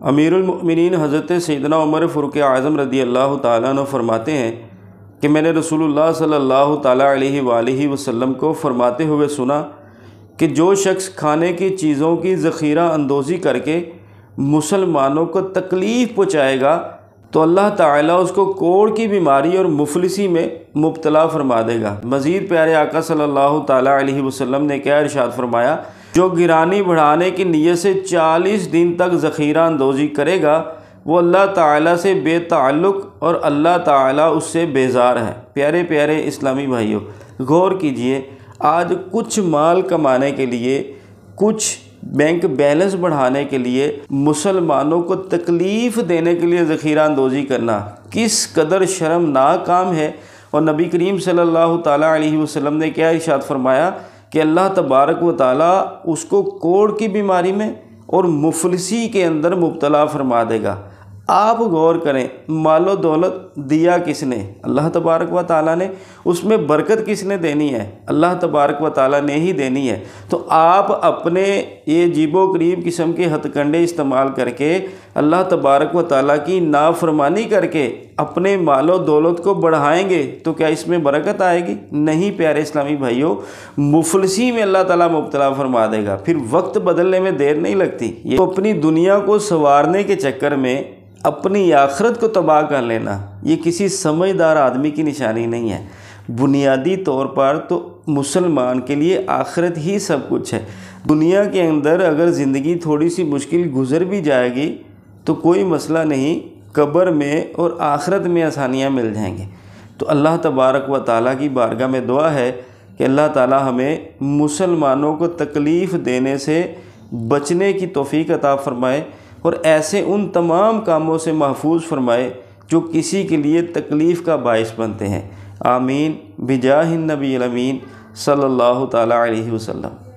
امیر المؤمنین حضرت سیدنا عمر فاروق اعظم رضی اللہ تعالیٰ عنہ فرماتے ہیں کہ میں نے رسول اللہ صلی اللہ تعالیٰ علیہ وآلہ وسلم کو فرماتے ہوئے سنا کہ جو شخص کھانے کی چیزوں کی ذخیرہ اندوزی کر کے مسلمانوں کو تکلیف پہنچائے گا تو اللہ تعالیٰ اس کو کوڑ کی بیماری اور مفلسی میں مبتلا فرما دے گا۔ مزید پیارے آقا صلی اللہ تعالیٰ علیہ وسلم نے کیا ارشاد فرمایا، جو گرانی بڑھانے کی نیت سے 40 دن تک ذخیرہ اندوزی کرے گا وہ اللہ تعالیٰ سے بے تعلق اور اللہ تعالیٰ اس سے بیزار ہے۔ پیارے پیارے اسلامی بھائیوں، غور کیجئے، آج کچھ مال کمانے کے لیے، کچھ بینک بیلنس بڑھانے کے لیے، مسلمانوں کو تکلیف دینے کے لیے ذخیرہ اندوزی کرنا کس قدر شرمناک کام ہے۔ اور نبی کریم صلی اللہ تعالیٰ علیہ وسلم نے کیا ارشاد فرمایا کہ اللہ تبارک و تعالیٰ اس کو کوڑ کی بیماری میں اور مفلسی کے اندر مبتلا فرما دے گا۔ آپ غور کریں، مال و دولت دیا کس نے؟ اللہ تبارک و تعالیٰ نے۔ اس میں برکت کس نے دینی ہے؟ اللہ تبارک و تعالیٰ نے ہی دینی ہے۔ تو آپ اپنے یہ عجیب و غریب قسم کے ہتھ کنڈے استعمال کر کے اللہ تبارک و تعالیٰ کی نافرمانی کر کے اپنے مال و دولت کو بڑھائیں گے تو کیا اس میں برکت آئے گی؟ نہیں پیارے اسلامی بھائیوں، مفلسی میں اللہ تعالیٰ مبتلا فرما دے گا۔ پھر وقت بدلنے میں دیر نہیں لگتی۔ یہ تو اپنی دنیا کو سنوارنے کے چکر میں اپنی آخرت کو تباہ کر لینا، یہ کسی سمجھدار آدمی کی نشانی نہیں ہے۔ بنیادی طور پر تو مسلمان کے لیے آخرت ہی سب کچھ ہے۔ دنیا کے اندر اگر زندگی تھوڑی سی مشکل گزر بھی جائے گی تو کوئی مسئلہ نہیں، قبر میں اور آخرت میں آسانیاں مل جائیں گے۔ تو اللہ تبارک و تعالیٰ کی بارگاہ میں دعا ہے کہ اللہ تعالیٰ ہمیں مسلمانوں کو تکلیف دینے سے بچنے کی توفیق عطا فرمائے اور ایسے ان تمام کاموں سے محفوظ فرمائے جو کسی کے لیے تکلیف کا باعث بنتے ہیں۔ آمین بجاہ النبی الامین صلی اللہ تعالیٰ علیہ وسلم۔